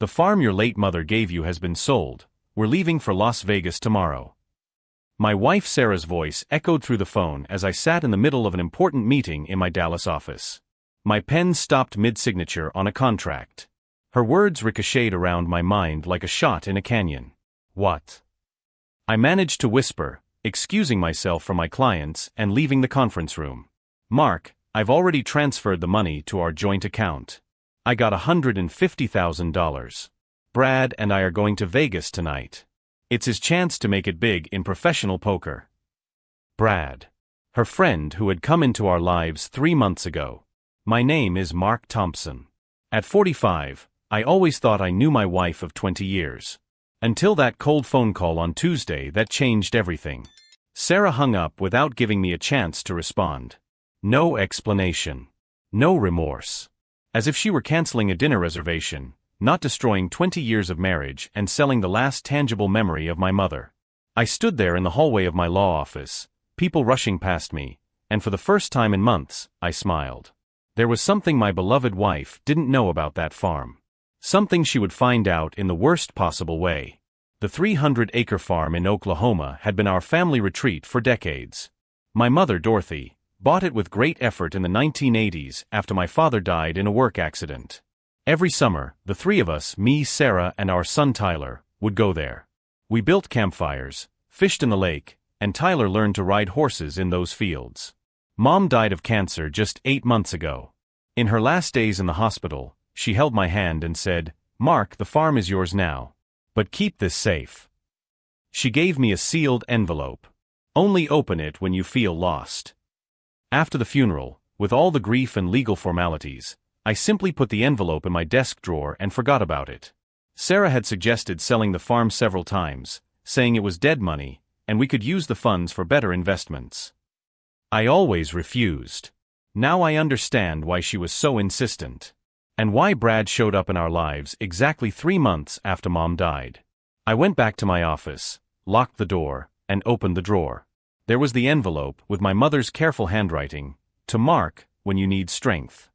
The farm your late mother gave you has been sold. We're leaving for Las Vegas tomorrow. My wife Sarah's voice echoed through the phone as I sat in the middle of an important meeting in my Dallas office. My pen stopped mid-signature on a contract. Her words ricocheted around my mind like a shot in a canyon. What? I managed to whisper, excusing myself from my clients and leaving the conference room. Mark, I've already transferred the money to our joint account. I got $150,000. Brad and I are going to Vegas tonight. It's his chance to make it big in professional poker. Brad. Her friend who had come into our lives 3 months ago. My name is Mark Thompson. At 45, I always thought I knew my wife of 20 years. Until that cold phone call on Tuesday that changed everything. Sarah hung up without giving me a chance to respond. No explanation. No remorse. As if she were canceling a dinner reservation, not destroying 20 years of marriage and selling the last tangible memory of my mother. I stood there in the hallway of my law office, people rushing past me, and for the first time in months, I smiled. There was something my beloved wife didn't know about that farm. Something she would find out in the worst possible way. The 300-acre farm in Oklahoma had been our family retreat for decades. My mother, Dorothy, bought it with great effort in the 1980s after my father died in a work accident. Every summer, the three of us, me, Sarah, and our son Tyler, would go there. We built campfires, fished in the lake, and Tyler learned to ride horses in those fields. Mom died of cancer just 8 months ago. In her last days in the hospital, she held my hand and said, "Mark, the farm is yours now. But keep this safe." She gave me a sealed envelope. Only open it when you feel lost. After the funeral, with all the grief and legal formalities, I simply put the envelope in my desk drawer and forgot about it. Sarah had suggested selling the farm several times, saying it was dead money, and we could use the funds for better investments. I always refused. Now I understand why she was so insistent. And why Brad showed up in our lives exactly 3 months after Mom died. I went back to my office, locked the door, and opened the drawer. There was the envelope with my mother's careful handwriting, "To Mark, when you need strength."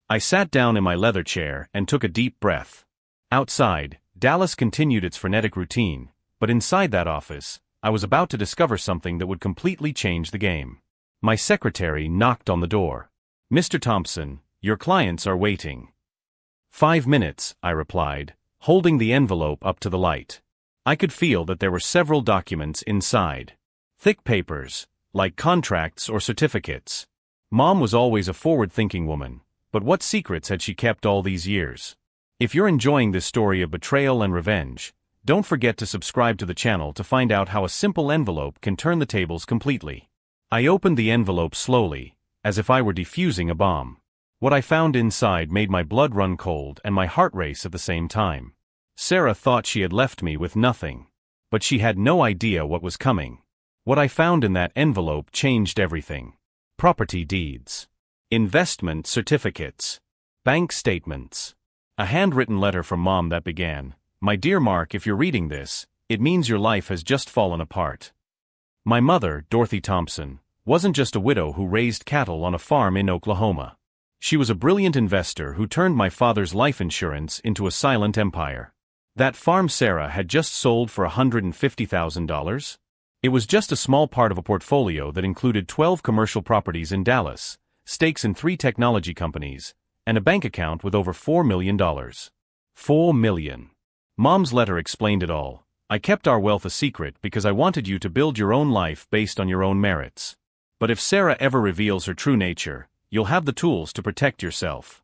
I sat down in my leather chair and took a deep breath. Outside, Dallas continued its frenetic routine, but inside that office, I was about to discover something that would completely change the game. My secretary knocked on the door. "Mr. Thompson, your clients are waiting." "5 minutes," I replied, holding the envelope up to the light. I could feel that there were several documents inside. Thick papers, like contracts or certificates. Mom was always a forward-thinking woman, but what secrets had she kept all these years? If you're enjoying this story of betrayal and revenge, don't forget to subscribe to the channel to find out how a simple envelope can turn the tables completely. I opened the envelope slowly, as if I were defusing a bomb. What I found inside made my blood run cold and my heart race at the same time. Sarah thought she had left me with nothing. But she had no idea what was coming. What I found in that envelope changed everything. Property deeds. Investment certificates. Bank statements. A handwritten letter from Mom that began, "My dear Mark, if you're reading this, it means your life has just fallen apart." My mother, Dorothy Thompson, wasn't just a widow who raised cattle on a farm in Oklahoma. She was a brilliant investor who turned my father's life insurance into a silent empire. That farm Sarah had just sold for $150,000? It was just a small part of a portfolio that included 12 commercial properties in Dallas, stakes in 3 technology companies, and a bank account with over $4 million. $4 million. Mom's letter explained it all. "I kept our wealth a secret because I wanted you to build your own life based on your own merits. But if Sarah ever reveals her true nature, you'll have the tools to protect yourself."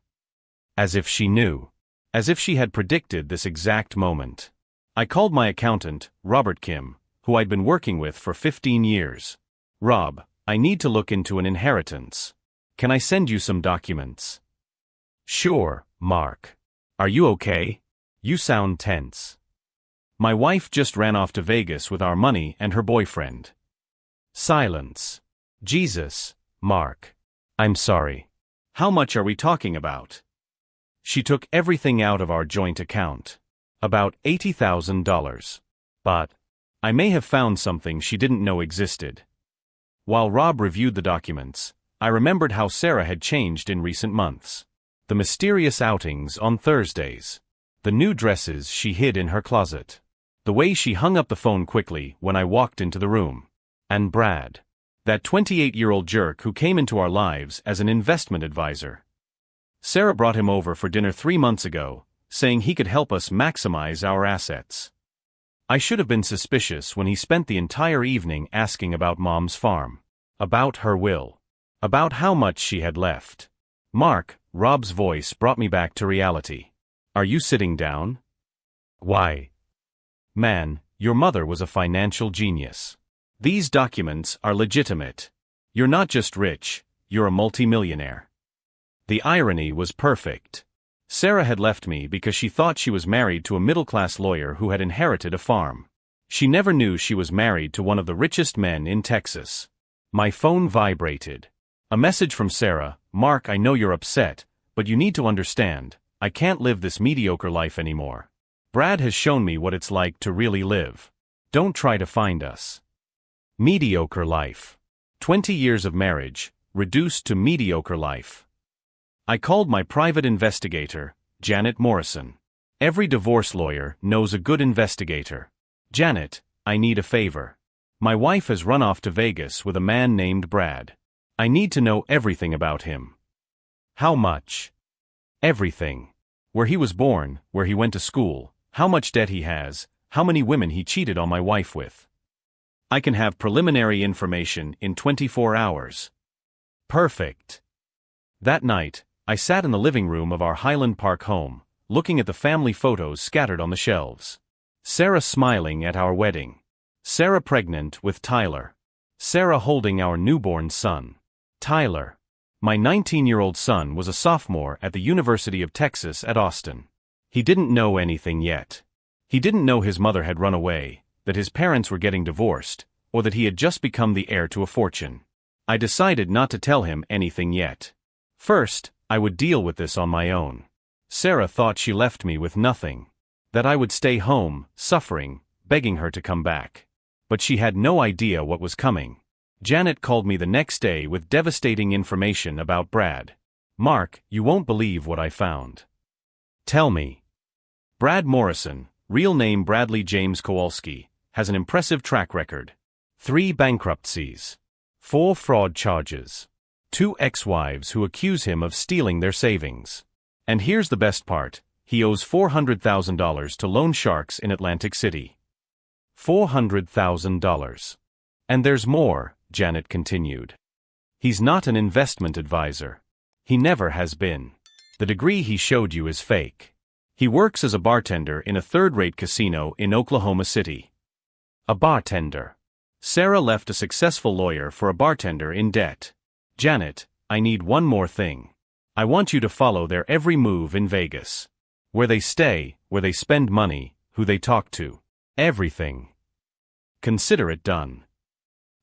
As if she knew. As if she had predicted this exact moment. I called my accountant, Robert Kim, who I'd been working with for 15 years. "Rob, I need to look into an inheritance. Can I send you some documents?" "Sure, Mark. Are you okay? You sound tense." "My wife just ran off to Vegas with our money and her boyfriend." Silence. "Jesus, Mark. I'm sorry. How much are we talking about?" "She took everything out of our joint account. About $80,000. But I may have found something she didn't know existed." While Rob reviewed the documents, I remembered how Sarah had changed in recent months. The mysterious outings on Thursdays. The new dresses she hid in her closet. The way she hung up the phone quickly when I walked into the room. And Brad. That 28-year-old jerk who came into our lives as an investment advisor. Sarah brought him over for dinner 3 months ago, saying he could help us maximize our assets. I should have been suspicious when he spent the entire evening asking about Mom's farm. About her will. About how much she had left. Mark, Rob's voice brought me back to reality. Are you sitting down? Why? Man, your mother was a financial genius. These documents are legitimate. You're not just rich, you're a multimillionaire. The irony was perfect. Sarah had left me because she thought she was married to a middle-class lawyer who had inherited a farm. She never knew she was married to one of the richest men in Texas. My phone vibrated. A message from Sarah. Mark, I know you're upset, but you need to understand, I can't live this mediocre life anymore. Brad has shown me what it's like to really live. Don't try to find us. Mediocre life. 20 years of marriage, reduced to mediocre life. I called my private investigator, Janet Morrison. Every divorce lawyer knows a good investigator. Janet, I need a favor. My wife has run off to Vegas with a man named Brad. I need to know everything about him. How much? Everything. Where he was born, where he went to school, how much debt he has, how many women he cheated on my wife with. I can have preliminary information in 24 hours. Perfect. That night, I sat in the living room of our Highland Park home, looking at the family photos scattered on the shelves. Sarah smiling at our wedding. Sarah pregnant with Tyler. Sarah holding our newborn son. Tyler. My 19-year-old son was a sophomore at the University of Texas at Austin. He didn't know anything yet. He didn't know his mother had run away, that his parents were getting divorced, or that he had just become the heir to a fortune. I decided not to tell him anything yet. First, I would deal with this on my own. Sarah thought she left me with nothing. That I would stay home, suffering, begging her to come back. But she had no idea what was coming. Janet called me the next day with devastating information about Brad. Mark, you won't believe what I found. Tell me. Brad Morrison, real name Bradley James Kowalski, has an impressive track record. 3 bankruptcies. 4 fraud charges. 2 ex-wives who accuse him of stealing their savings. And here's the best part, he owes $400,000 to loan sharks in Atlantic City. $400,000. And there's more, Janet continued. He's not an investment advisor. He never has been. The degree he showed you is fake. He works as a bartender in a third-rate casino in Oklahoma City. A bartender. Sarah left a successful lawyer for a bartender in debt. Janet, I need one more thing. I want you to follow their every move in Vegas. Where they stay, where they spend money, who they talk to. Everything. Consider it done.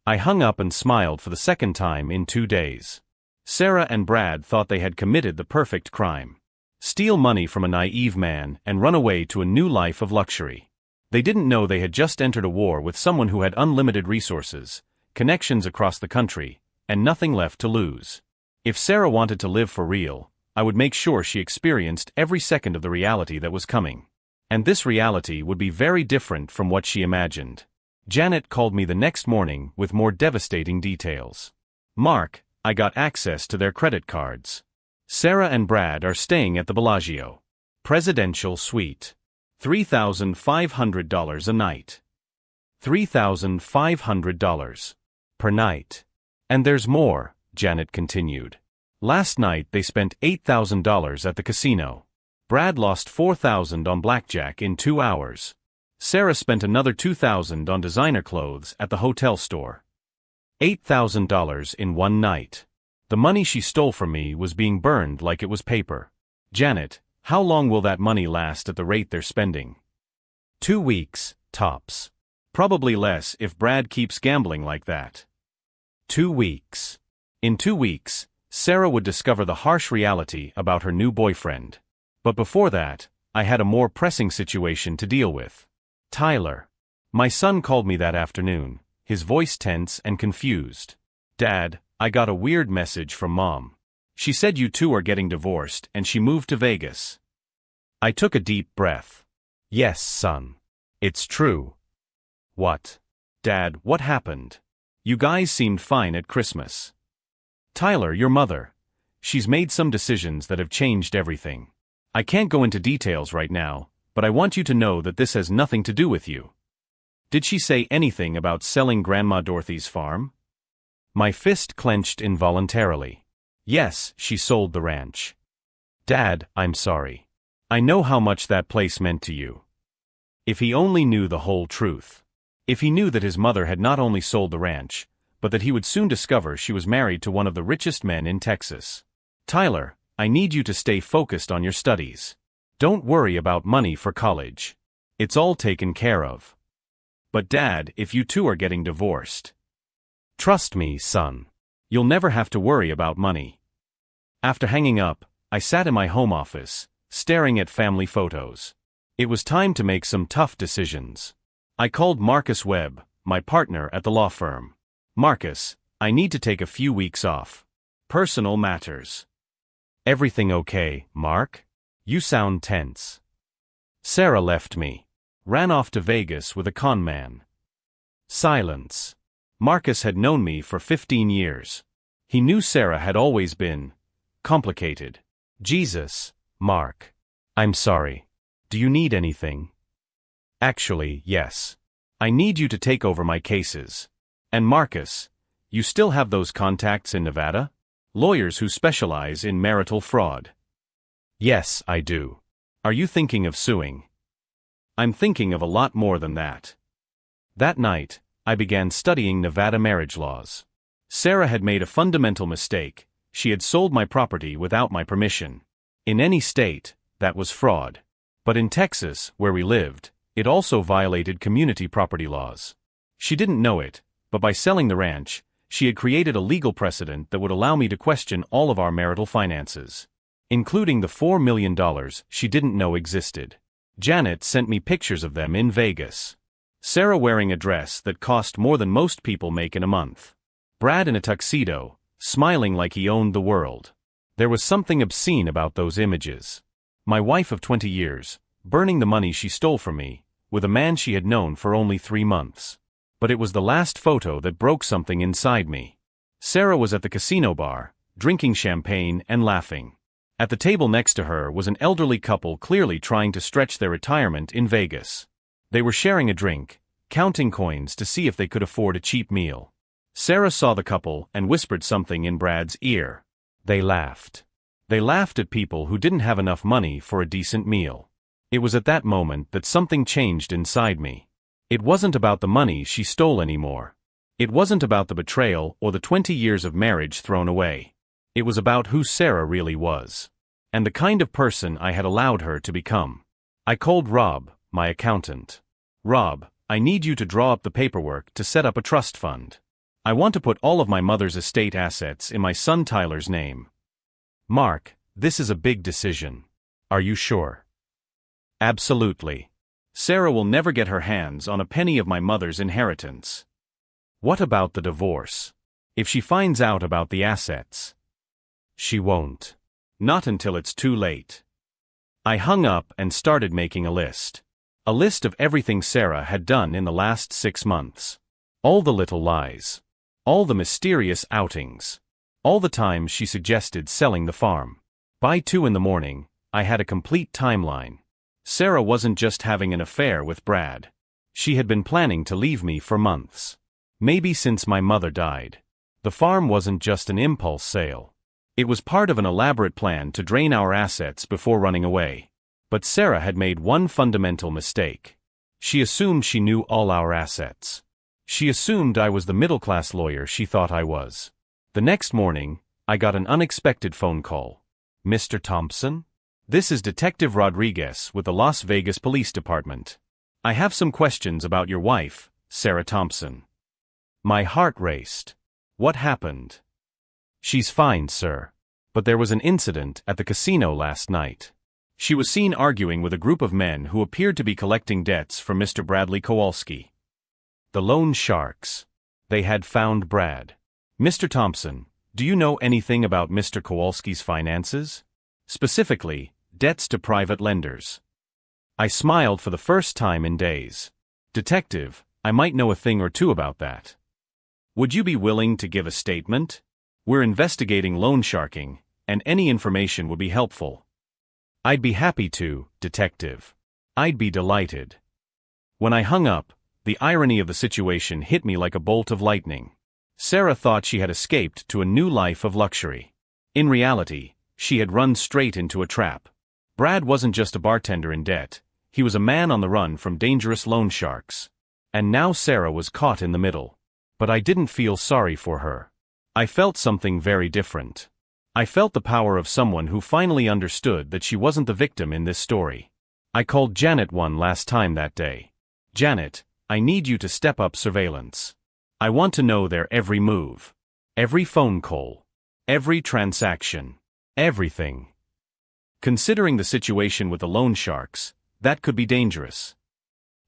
I hung up and smiled for the second time in 2 days. Sarah and Brad thought they had committed the perfect crime. Steal money from a naive man and run away to a new life of luxury. They didn't know they had just entered a war with someone who had unlimited resources, connections across the country, and nothing left to lose. If Sarah wanted to live for real, I would make sure she experienced every second of the reality that was coming. And this reality would be very different from what she imagined. Janet called me the next morning with more devastating details. Mark, I got access to their credit cards. Sarah and Brad are staying at the Bellagio. Presidential suite. $3,500 a night. $3,500 per night. And there's more, Janet continued. Last night they spent $8,000 at the casino. Brad lost $4,000 on blackjack in 2 hours. Sarah spent another $2,000 on designer clothes at the hotel store. $8,000 in one night. The money she stole from me was being burned like it was paper. Janet, how long will that money last at the rate they're spending? 2 weeks, tops. Probably less if Brad keeps gambling like that. 2 weeks. In 2 weeks, Sarah would discover the harsh reality about her new boyfriend. But before that, I had a more pressing situation to deal with. Tyler. My son called me that afternoon, his voice tense and confused. Dad, I got a weird message from Mom. She said you two are getting divorced and she moved to Vegas. I took a deep breath. Yes, son. It's true. What? Dad, what happened? You guys seemed fine at Christmas. Tyler, your mother. She's made some decisions that have changed everything. I can't go into details right now, but I want you to know that this has nothing to do with you. Did she say anything about selling Grandma Dorothy's farm? My fist clenched involuntarily. Yes, she sold the ranch. Dad, I'm sorry. I know how much that place meant to you. If he only knew the whole truth. If he knew that his mother had not only sold the ranch, but that he would soon discover she was married to one of the richest men in Texas. Tyler, I need you to stay focused on your studies. Don't worry about money for college. It's all taken care of. But Dad, if you two are getting divorced. Trust me, son. You'll never have to worry about money. After hanging up, I sat in my home office, staring at family photos. It was time to make some tough decisions. I called Marcus Webb, my partner at the law firm. Marcus, I need to take a few weeks off. Personal matters. Everything okay, Mark? You sound tense. Sarah left me. Ran off to Vegas with a con man. Silence. Marcus had known me for 15 years. He knew Sarah had always been complicated. Jesus, Mark. I'm sorry. Do you need anything? Actually, yes. I need you to take over my cases. And Marcus, you still have those contacts in Nevada? Lawyers who specialize in marital fraud. Yes, I do. Are you thinking of suing? I'm thinking of a lot more than that. That night, I began studying Nevada marriage laws. Sarah had made a fundamental mistake. She had sold my property without my permission. In any state, that was fraud. But in Texas, where we lived, it also violated community property laws. She didn't know it, but by selling the ranch, she had created a legal precedent that would allow me to question all of our marital finances, including the $4 million she didn't know existed. Janet sent me pictures of them in Vegas. Sarah wearing a dress that cost more than most people make in a month. Brad in a tuxedo, smiling like he owned the world. There was something obscene about those images. My wife of 20 years, burning the money she stole from me, with a man she had known for only 3 months. But it was the last photo that broke something inside me. Sarah was at the casino bar, drinking champagne and laughing. At the table next to her was an elderly couple clearly trying to stretch their retirement in Vegas. They were sharing a drink, counting coins to see if they could afford a cheap meal. Sarah saw the couple and whispered something in Brad's ear. They laughed. They laughed at people who didn't have enough money for a decent meal. It was at that moment that something changed inside me. It wasn't about the money she stole anymore. It wasn't about the betrayal or the 20 years of marriage thrown away. It was about who Sarah really was. And the kind of person I had allowed her to become. I called Rob, my accountant. Rob, I need you to draw up the paperwork to set up a trust fund. I want to put all of my mother's estate assets in my son Tyler's name. Mark, this is a big decision. Are you sure? Absolutely. Sarah will never get her hands on a penny of my mother's inheritance. What about the divorce? If she finds out about the assets? She won't. Not until it's too late. I hung up and started making a list. A list of everything Sarah had done in the last 6 months. All the little lies. All the mysterious outings. All the times she suggested selling the farm. By 2 a.m, I had a complete timeline. Sarah wasn't just having an affair with Brad. She had been planning to leave me for months. Maybe since my mother died. The farm wasn't just an impulse sale. It was part of an elaborate plan to drain our assets before running away. But Sarah had made one fundamental mistake. She assumed she knew all our assets. She assumed I was the middle-class lawyer she thought I was. The next morning, I got an unexpected phone call. Mr. Thompson? This is Detective Rodriguez with the Las Vegas Police Department. I have some questions about your wife, Sarah Thompson. My heart raced. What happened? She's fine, sir. But there was an incident at the casino last night. She was seen arguing with a group of men who appeared to be collecting debts from Mr. Bradley Kowalski. The loan sharks. They had found Brad. Mr. Thompson, do you know anything about Mr. Kowalski's finances? Specifically, debts to private lenders. I smiled for the first time in days. Detective, I might know a thing or two about that. Would you be willing to give a statement? We're investigating loan sharking, and any information would be helpful. I'd be happy to, Detective. I'd be delighted. When I hung up, the irony of the situation hit me like a bolt of lightning. Sarah thought she had escaped to a new life of luxury. In reality, she had run straight into a trap. Brad wasn't just a bartender in debt, he was a man on the run from dangerous loan sharks. And now Sarah was caught in the middle. But I didn't feel sorry for her. I felt something very different. I felt the power of someone who finally understood that she wasn't the victim in this story. I called Janet one last time that day. Janet, I need you to step up surveillance. I want to know their every move. Every phone call. Every transaction. Everything. Considering the situation with the loan sharks, that could be dangerous.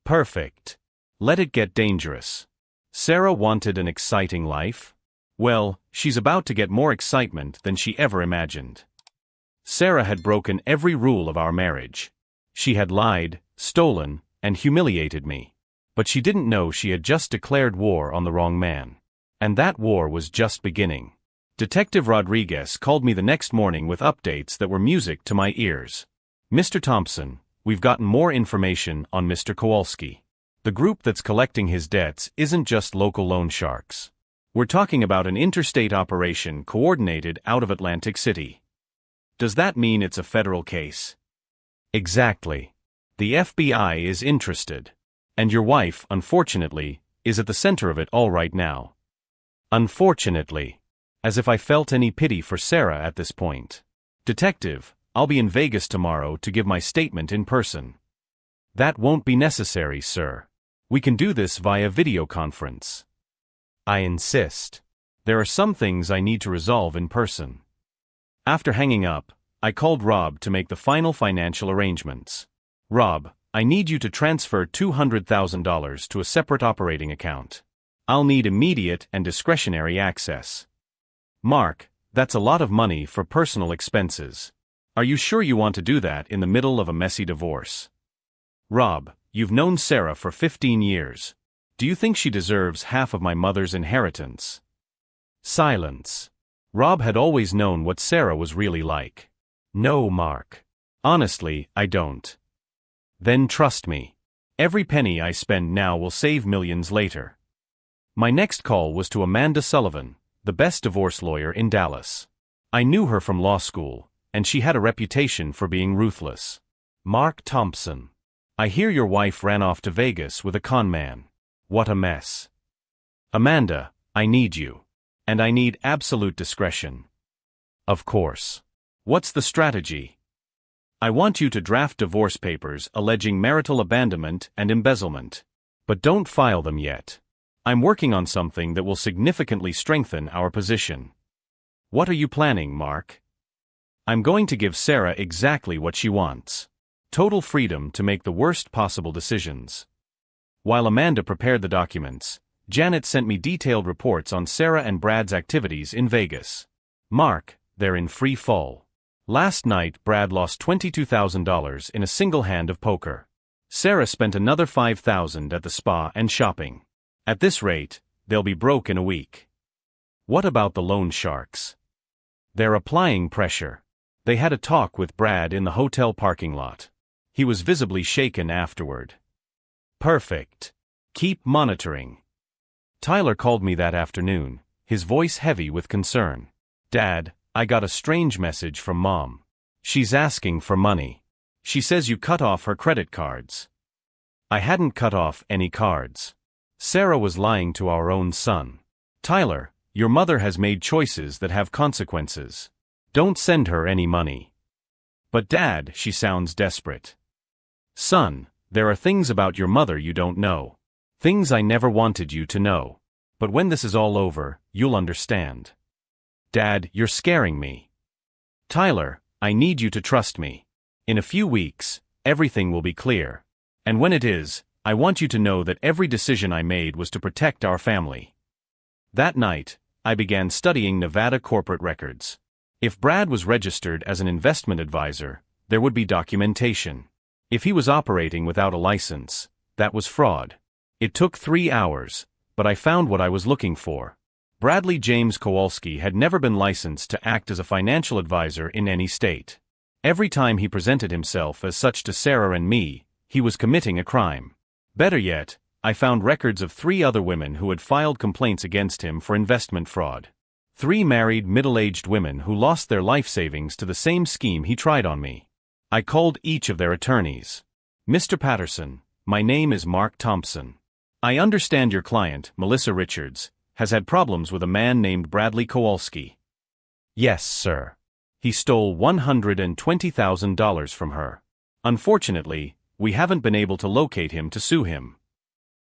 Perfect. Let it get dangerous. Sarah wanted an exciting life? Well, she's about to get more excitement than she ever imagined. Sarah had broken every rule of our marriage. She had lied, stolen, and humiliated me. But she didn't know she had just declared war on the wrong man. And that war was just beginning. Detective Rodriguez called me the next morning with updates that were music to my ears. Mr. Thompson, we've gotten more information on Mr. Kowalski. The group that's collecting his debts isn't just local loan sharks. We're talking about an interstate operation coordinated out of Atlantic City. Does that mean it's a federal case? Exactly. The FBI is interested. And your wife, unfortunately, is at the center of it all right now. Unfortunately. As if I felt any pity for Sarah at this point. Detective, I'll be in Vegas tomorrow to give my statement in person. That won't be necessary, sir. We can do this via video conference. I insist. There are some things I need to resolve in person. After hanging up, I called Rob to make the final financial arrangements. Rob, I need you to transfer $200,000 to a separate operating account. I'll need immediate and discretionary access. Mark, that's a lot of money for personal expenses. Are you sure you want to do that in the middle of a messy divorce? Rob, you've known Sarah for 15 years. Do you think she deserves half of my mother's inheritance? Silence. Rob had always known what Sarah was really like. No, Mark. Honestly, I don't. Then trust me. Every penny I spend now will save millions later. My next call was to Amanda Sullivan, the best divorce lawyer in Dallas. I knew her from law school, and she had a reputation for being ruthless. Mark Thompson. I hear your wife ran off to Vegas with a con man. What a mess. Amanda, I need you. And I need absolute discretion. Of course. What's the strategy? I want you to draft divorce papers alleging marital abandonment and embezzlement. But don't file them yet. I'm working on something that will significantly strengthen our position. What are you planning, Mark? I'm going to give Sarah exactly what she wants. Total freedom to make the worst possible decisions. While Amanda prepared the documents, Janet sent me detailed reports on Sarah and Brad's activities in Vegas. Mark, they're in free fall. Last night, Brad lost $22,000 in a single hand of poker. Sarah spent another $5,000 at the spa and shopping. At this rate, they'll be broke in a week. What about the loan sharks? They're applying pressure. They had a talk with Brad in the hotel parking lot. He was visibly shaken afterward. Perfect. Keep monitoring. Tyler called me that afternoon, his voice heavy with concern. Dad, I got a strange message from Mom. She's asking for money. She says you cut off her credit cards. I hadn't cut off any cards. Sarah was lying to our own son. Tyler, your mother has made choices that have consequences. Don't send her any money. But Dad, she sounds desperate. Son, there are things about your mother you don't know. Things I never wanted you to know. But when this is all over, you'll understand. Dad, you're scaring me. Tyler, I need you to trust me. In a few weeks, everything will be clear. And when it is, I want you to know that every decision I made was to protect our family. That night, I began studying Nevada corporate records. If Brad was registered as an investment advisor, there would be documentation. If he was operating without a license, that was fraud. It took 3 hours, but I found what I was looking for. Bradley James Kowalski had never been licensed to act as a financial advisor in any state. Every time he presented himself as such to Sarah and me, he was committing a crime. Better yet, I found records of 3 other women who had filed complaints against him for investment fraud. 3 married, middle-aged women who lost their life savings to the same scheme he tried on me. I called each of their attorneys. "Mr. Patterson, my name is Mark Thompson. I understand your client, Melissa Richards, has had problems with a man named Bradley Kowalski." "Yes, sir. He stole $120,000 from her. Unfortunately, we haven't been able to locate him to sue him."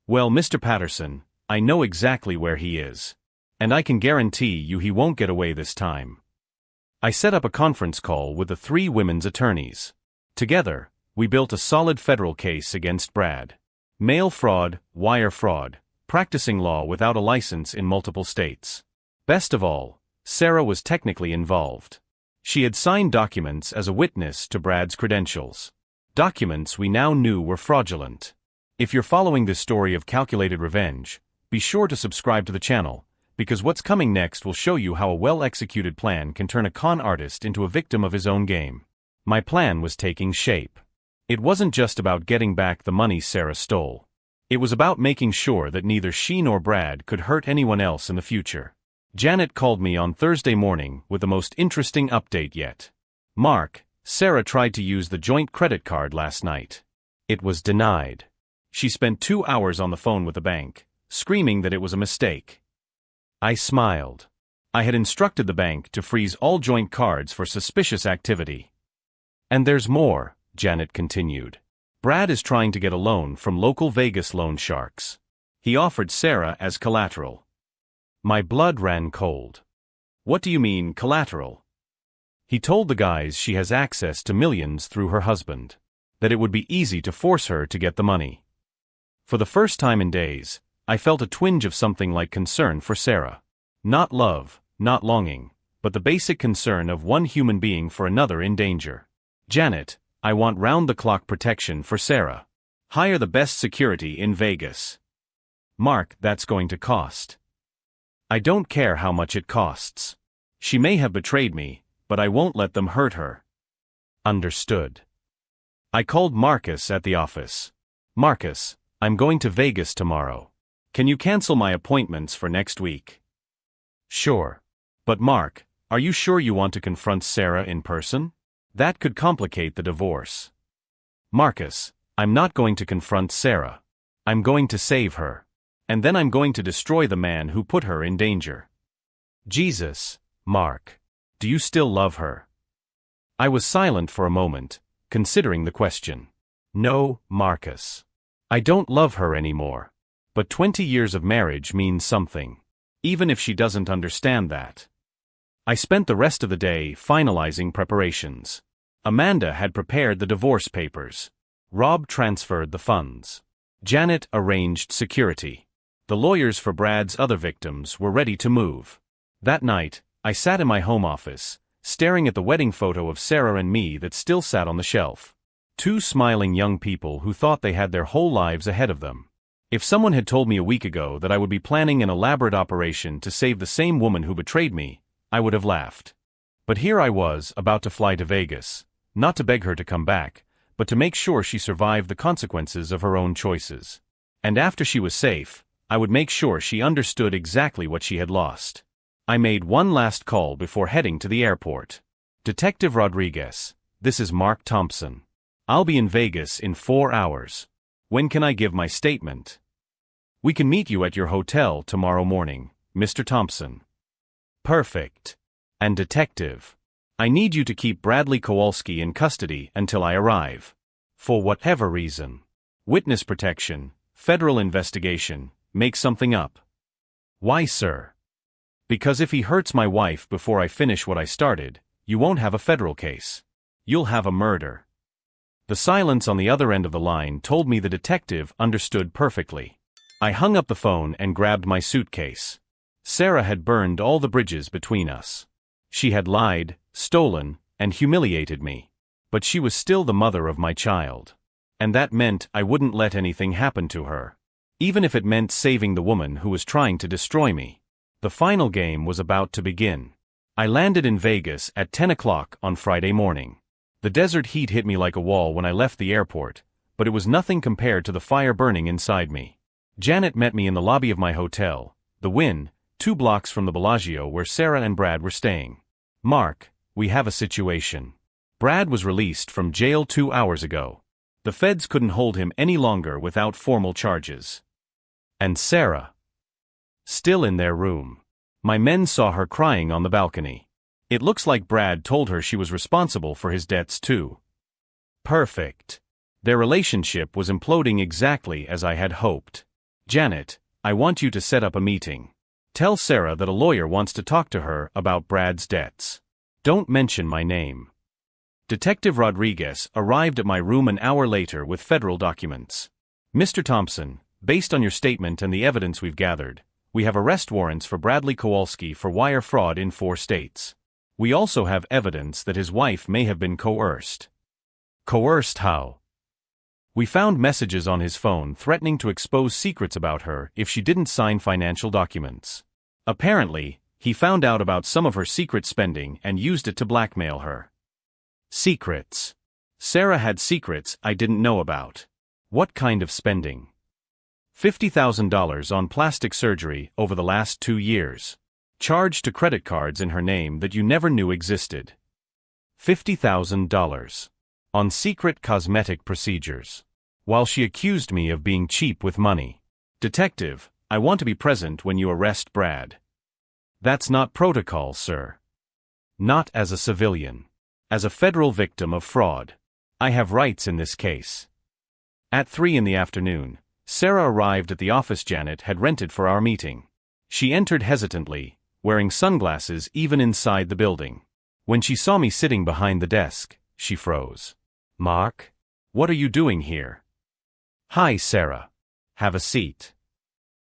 "Well, Mr. Patterson, I know exactly where he is. And I can guarantee you he won't get away this time." I set up a conference call with the 3 women's attorneys. Together, we built a solid federal case against Brad. Mail fraud, wire fraud, practicing law without a license in multiple states. Best of all, Sarah was technically involved. She had signed documents as a witness to Brad's credentials. Documents we now knew were fraudulent. If you're following this story of calculated revenge, be sure to subscribe to the channel, because what's coming next will show you how a well-executed plan can turn a con artist into a victim of his own game. My plan was taking shape. It wasn't just about getting back the money Sarah stole. It was about making sure that neither she nor Brad could hurt anyone else in the future. Janet called me on Thursday morning with the most interesting update yet. "Mark, Sarah tried to use the joint credit card last night. It was denied. She spent 2 hours on the phone with the bank, screaming that it was a mistake." I smiled. I had instructed the bank to freeze all joint cards for suspicious activity. "And there's more," Janet continued. "Brad is trying to get a loan from local Vegas loan sharks. He offered Sarah as collateral." My blood ran cold. "What do you mean, collateral?" "He told the guys she has access to millions through her husband. That it would be easy to force her to get the money." For the first time in days, I felt a twinge of something like concern for Sarah. Not love, not longing, but the basic concern of one human being for another in danger. "Janet, I want round-the-clock protection for Sarah. Hire the best security in Vegas." "Mark, that's going to cost." "I don't care how much it costs. She may have betrayed me, but I won't let them hurt her." "Understood." I called Marcus at the office. "Marcus, I'm going to Vegas tomorrow. Can you cancel my appointments for next week?" "Sure. But Mark, are you sure you want to confront Sarah in person? That could complicate the divorce." "Marcus, I'm not going to confront Sarah. I'm going to save her. And then I'm going to destroy the man who put her in danger." "Jesus, Mark. Do you still love her?" I was silent for a moment, considering the question. "No, Marcus. I don't love her anymore. But 20 years of marriage means something. Even if she doesn't understand that." I spent the rest of the day finalizing preparations. Amanda had prepared the divorce papers. Rob transferred the funds. Janet arranged security. The lawyers for Brad's other victims were ready to move. That night, I sat in my home office, staring at the wedding photo of Sarah and me that still sat on the shelf. 2 smiling young people who thought they had their whole lives ahead of them. If someone had told me a week ago that I would be planning an elaborate operation to save the same woman who betrayed me, I would have laughed. But here I was, about to fly to Vegas, not to beg her to come back, but to make sure she survived the consequences of her own choices. And after she was safe, I would make sure she understood exactly what she had lost. I made one last call before heading to the airport. "Detective Rodriguez, this is Mark Thompson. I'll be in Vegas in 4 hours. When can I give my statement?" "We can meet you at your hotel tomorrow morning, Mr. Thompson." "Perfect. And Detective, I need you to keep Bradley Kowalski in custody until I arrive. For whatever reason. Witness protection, federal investigation, make something up." "Why, sir?" "Because if he hurts my wife before I finish what I started, you won't have a federal case. You'll have a murder." The silence on the other end of the line told me the detective understood perfectly. I hung up the phone and grabbed my suitcase. Sarah had burned all the bridges between us. She had lied, stolen, and humiliated me. But she was still the mother of my child. And that meant I wouldn't let anything happen to her. Even if it meant saving the woman who was trying to destroy me. The final game was about to begin. I landed in Vegas at 10 o'clock on Friday morning. The desert heat hit me like a wall when I left the airport, but it was nothing compared to the fire burning inside me. Janet met me in the lobby of my hotel, the Wynn, 2 blocks from the Bellagio where Sarah and Brad were staying. "Mark, we have a situation. Brad was released from jail 2 hours ago. The feds couldn't hold him any longer without formal charges. And Sarah, still in their room. My men saw her crying on the balcony. It looks like Brad told her she was responsible for his debts too." Perfect. Their relationship was imploding exactly as I had hoped. "Janet, I want you to set up a meeting. Tell Sarah that a lawyer wants to talk to her about Brad's debts. Don't mention my name." Detective Rodriguez arrived at my room an hour later with federal documents. "Mr. Thompson, based on your statement and the evidence we've gathered, we have arrest warrants for Bradley Kowalski for wire fraud in 4 states. We also have evidence that his wife may have been coerced." "Coerced how?" "We found messages on his phone threatening to expose secrets about her if she didn't sign financial documents. Apparently, he found out about some of her secret spending and used it to blackmail her." Secrets. Sarah had secrets I didn't know about. What kind of spending? $50,000 on plastic surgery over the last 2 years. Charged to credit cards in her name that you never knew existed. $50,000. On secret cosmetic procedures. While she accused me of being cheap with money. "Detective, I want to be present when you arrest Brad." "That's not protocol, sir." "Not as a civilian. As a federal victim of fraud. I have rights in this case." At 3 in the afternoon, Sarah arrived at the office Janet had rented for our meeting. She entered hesitantly, wearing sunglasses even inside the building. When she saw me sitting behind the desk, she froze. "Mark? What are you doing here?" "Hi, Sarah. Have a seat."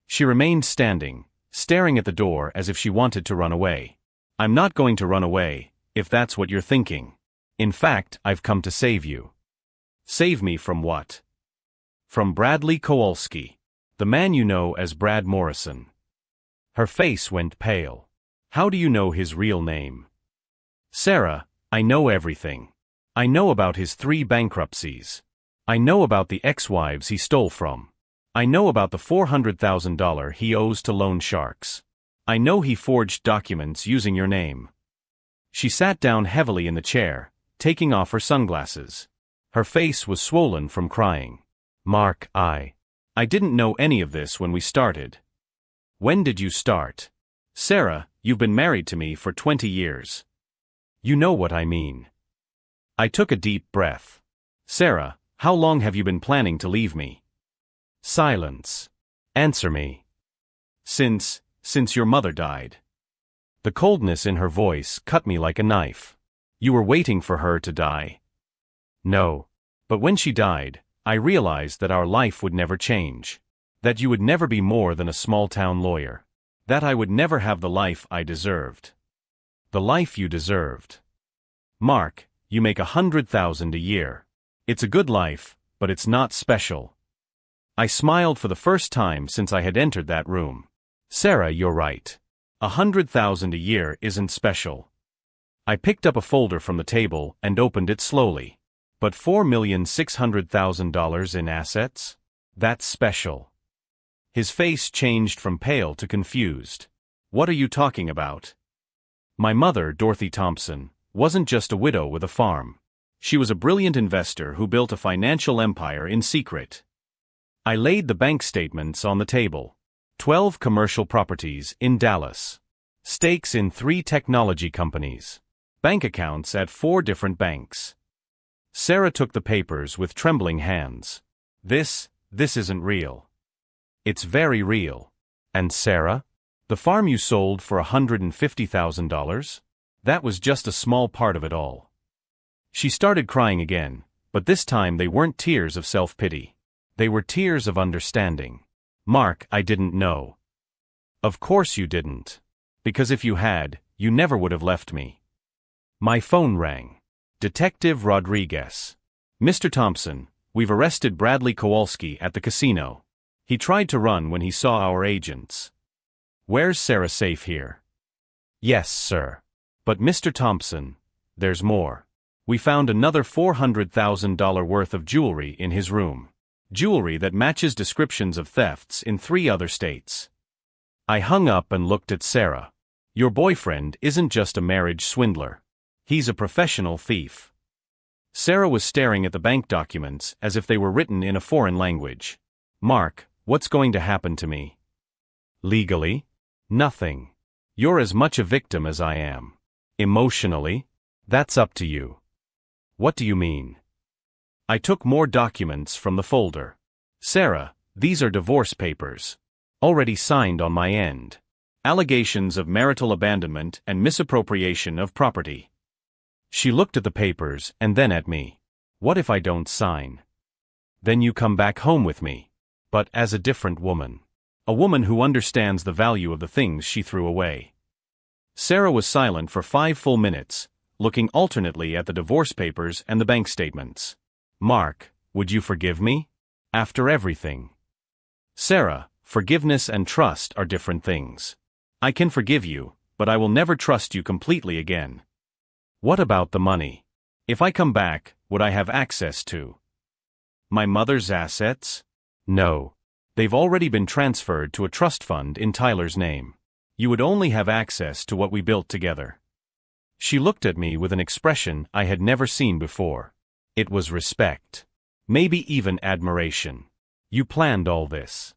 She remained standing, staring at the door as if she wanted to run away. "I'm not going to run away, if that's what you're thinking. In fact, I've come to save you." "Save me from what?" "From Bradley Kowalski. The man you know as Brad Morrison." Her face went pale. "How do you know his real name?" "Sarah, I know everything. I know about his 3 bankruptcies. I know about the ex-wives he stole from. I know about the $400,000 he owes to loan sharks. I know he forged documents using your name." She sat down heavily in the chair, taking off her sunglasses. Her face was swollen from crying. "Mark, I didn't know any of this when we started." "When did you start?" "Sarah, you've been married to me for 20 years. You know what I mean." I took a deep breath. "Sarah, how long have you been planning to leave me?" Silence. "Answer me." Since your mother died." The coldness in her voice cut me like a knife. "You were waiting for her to die?" "No. But when she died, I realized that our life would never change. That you would never be more than a small-town lawyer. That I would never have the life I deserved." "The life you deserved." "Mark, you make $100,000 a year. It's a good life, but it's not special." I smiled for the first time since I had entered that room. "Sarah, you're right. $100,000 a year isn't special." I picked up a folder from the table and opened it slowly. "But $4,600,000 in assets? That's special." His face changed from pale to confused. "What are you talking about?" "My mother, Dorothy Thompson, wasn't just a widow with a farm. She was a brilliant investor who built a financial empire in secret." I laid the bank statements on the table. 12 commercial properties in Dallas. Stakes in 3 technology companies. Bank accounts at 4 different banks. Sarah took the papers with trembling hands. This isn't real." "It's very real." "And Sarah? The farm you sold for $150,000? That was just a small part of it all." She started crying again, but this time they weren't tears of self-pity. They were tears of understanding. "Mark, I didn't know." "Of course you didn't. Because if you had, you never would have left me." My phone rang. Detective Rodriguez. Mr. Thompson, we've arrested Bradley Kowalski at the casino. He tried to run when he saw our agents. Where's Sarah safe here? Yes, sir. But Mr. Thompson, there's more. We found another $400,000 worth of jewelry in his room. Jewelry that matches descriptions of thefts in 3 other states. I hung up and looked at Sarah. Your boyfriend isn't just a marriage swindler. He's a professional thief. Sarah was staring at the bank documents as if they were written in a foreign language. Mark, what's going to happen to me? Legally? Nothing. You're as much a victim as I am. Emotionally? That's up to you. What do you mean? I took more documents from the folder. Sarah, these are divorce papers. Already signed on my end. Allegations of marital abandonment and misappropriation of property. She looked at the papers and then at me. What if I don't sign? Then you come back home with me. But as a different woman. A woman who understands the value of the things she threw away. Sarah was silent for 5 full minutes, looking alternately at the divorce papers and the bank statements. Mark, would you forgive me? After everything. Sarah, forgiveness and trust are different things. I can forgive you, but I will never trust you completely again. What about the money? If I come back, would I have access to my mother's assets? No. They've already been transferred to a trust fund in Tyler's name. You would only have access to what we built together. She looked at me with an expression I had never seen before. It was respect. Maybe even admiration. You planned all this.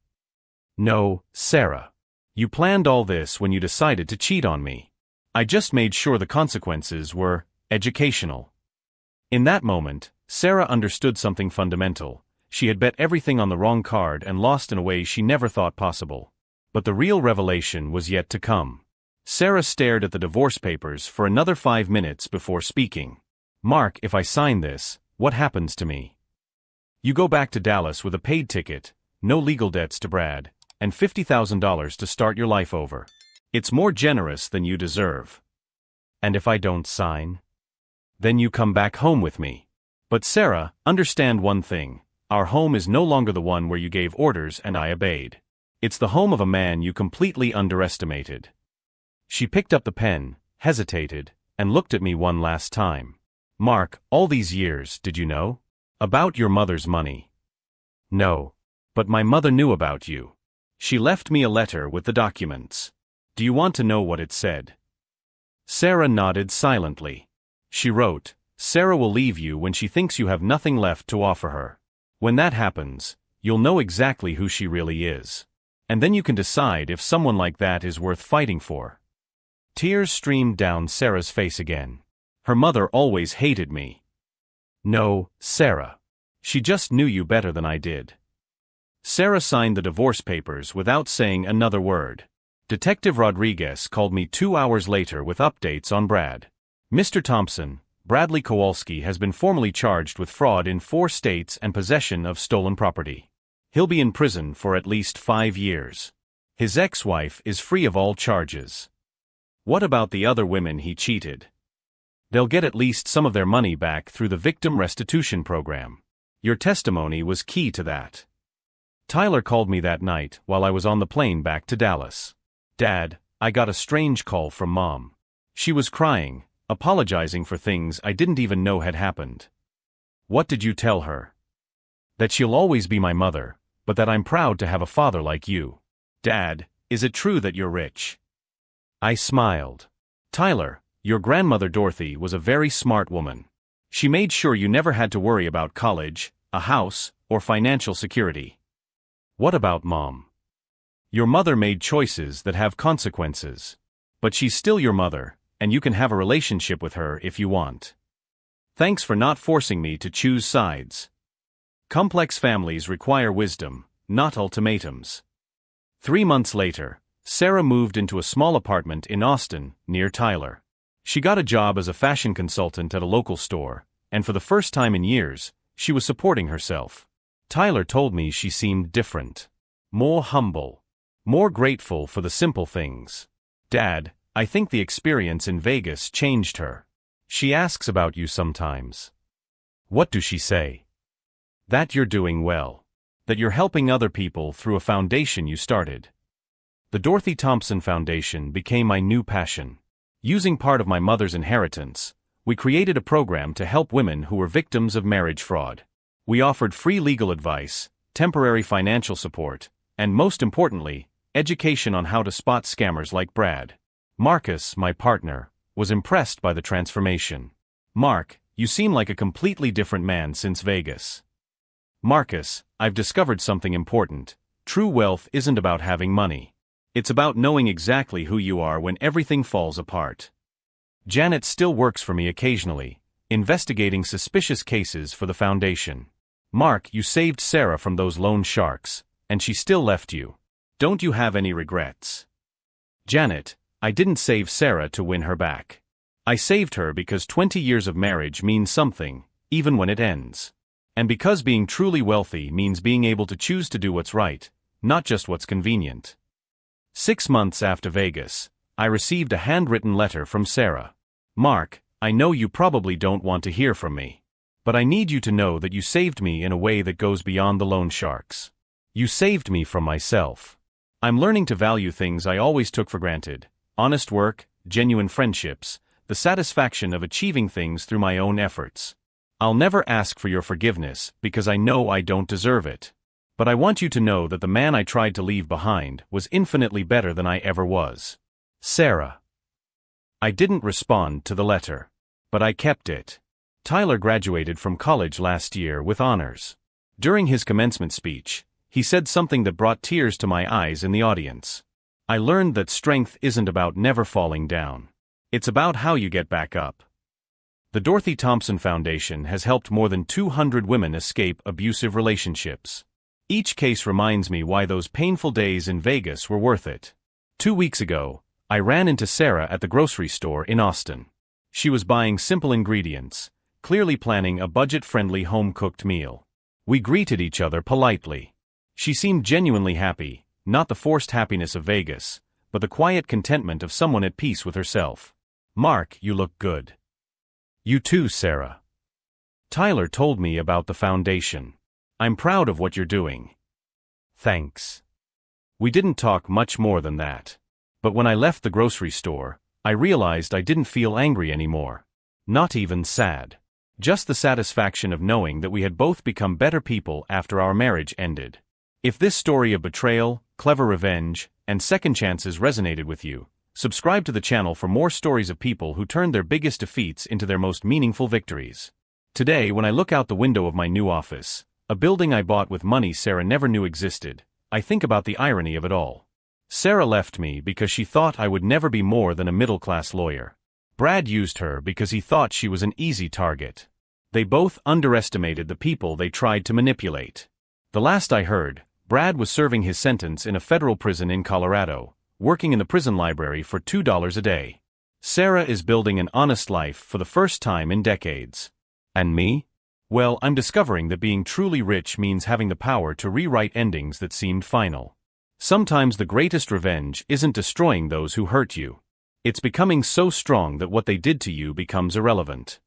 No, Sarah. You planned all this when you decided to cheat on me. I just made sure the consequences were educational. In that moment, Sarah understood something fundamental. She had bet everything on the wrong card and lost in a way she never thought possible. But the real revelation was yet to come. Sarah stared at the divorce papers for another 5 minutes before speaking. Mark, if I sign this, what happens to me? You go back to Dallas with a paid ticket, no legal debts to Brad, and $50,000 to start your life over. It's more generous than you deserve. And if I don't sign? Then you come back home with me. But Sarah, understand one thing. Our home is no longer the one where you gave orders and I obeyed. It's the home of a man you completely underestimated. She picked up the pen, hesitated, and looked at me one last time. Mark, all these years, did you know? About your mother's money? No. But my mother knew about you. She left me a letter with the documents. Do you want to know what it said? Sarah nodded silently. She wrote, Sarah will leave you when she thinks you have nothing left to offer her. When that happens, you'll know exactly who she really is. And then you can decide if someone like that is worth fighting for. Tears streamed down Sarah's face again. Her mother always hated me. No, Sarah. She just knew you better than I did. Sarah signed the divorce papers without saying another word. Detective Rodriguez called me 2 hours later with updates on Brad. Mr. Thompson, Bradley Kowalski has been formally charged with fraud in 4 states and possession of stolen property. He'll be in prison for at least 5 years. His ex-wife is free of all charges. What about the other women he cheated? They'll get at least some of their money back through the victim restitution program. Your testimony was key to that. Tyler called me that night while I was on the plane back to Dallas. Dad, I got a strange call from Mom. She was crying, apologizing for things I didn't even know had happened. What did you tell her? That she'll always be my mother, but that I'm proud to have a father like you. Dad, is it true that you're rich? I smiled. Tyler, your grandmother Dorothy was a very smart woman. She made sure you never had to worry about college, a house, or financial security. What about Mom? Your mother made choices that have consequences. But she's still your mother, and you can have a relationship with her if you want. Thanks for not forcing me to choose sides. Complex families require wisdom, not ultimatums. 3 months later, Sarah moved into a small apartment in Austin, near Tyler. She got a job as a fashion consultant at a local store, and for the first time in years, she was supporting herself. Tyler told me she seemed different. More humble. More grateful for the simple things. Dad, I think the experience in Vegas changed her. She asks about you sometimes. What does she say? That you're doing well. That you're helping other people through a foundation you started. The Dorothy Thompson Foundation became my new passion. Using part of my mother's inheritance, we created a program to help women who were victims of marriage fraud. We offered free legal advice, temporary financial support, and most importantly, education on how to spot scammers like Brad. Marcus, my partner, was impressed by the transformation. Mark, you seem like a completely different man since Vegas. Marcus, I've discovered something important. True wealth isn't about having money. It's about knowing exactly who you are when everything falls apart. Janet still works for me occasionally, investigating suspicious cases for the foundation. Mark, you saved Sarah from those loan sharks, and she still left you. Don't you have any regrets? Janet, I didn't save Sarah to win her back. I saved her because 20 years of marriage means something, even when it ends. And because being truly wealthy means being able to choose to do what's right, not just what's convenient. 6 months after Vegas, I received a handwritten letter from Sarah. Mark, I know you probably don't want to hear from me. But I need you to know that you saved me in a way that goes beyond the loan sharks. You saved me from myself. I'm learning to value things I always took for granted: honest work, genuine friendships, the satisfaction of achieving things through my own efforts. I'll never ask for your forgiveness because I know I don't deserve it. But I want you to know that the man I tried to leave behind was infinitely better than I ever was. Sarah. I didn't respond to the letter. But I kept it. Tyler graduated from college last year with honors. During his commencement speech, he said something that brought tears to my eyes in the audience. I learned that strength isn't about never falling down. It's about how you get back up. The Dorothy Thompson Foundation has helped more than 200 women escape abusive relationships. Each case reminds me why those painful days in Vegas were worth it. 2 weeks ago, I ran into Sarah at the grocery store in Austin. She was buying simple ingredients, clearly planning a budget-friendly home-cooked meal. We greeted each other politely. She seemed genuinely happy, not the forced happiness of Vegas, but the quiet contentment of someone at peace with herself. Mark, you look good. You too, Sarah. Tyler told me about the foundation. I'm proud of what you're doing. Thanks. We didn't talk much more than that. But when I left the grocery store, I realized I didn't feel angry anymore. Not even sad. Just the satisfaction of knowing that we had both become better people after our marriage ended. If this story of betrayal, clever revenge, and second chances resonated with you, subscribe to the channel for more stories of people who turned their biggest defeats into their most meaningful victories. Today, when I look out the window of my new office, a building I bought with money Sarah never knew existed, I think about the irony of it all. Sarah left me because she thought I would never be more than a middle-class lawyer. Brad used her because he thought she was an easy target. They both underestimated the people they tried to manipulate. The last I heard, Brad was serving his sentence in a federal prison in Colorado, working in the prison library for $2 a day. Sarah is building an honest life for the first time in decades. And me? Well, I'm discovering that being truly rich means having the power to rewrite endings that seemed final. Sometimes the greatest revenge isn't destroying those who hurt you. It's becoming so strong that what they did to you becomes irrelevant.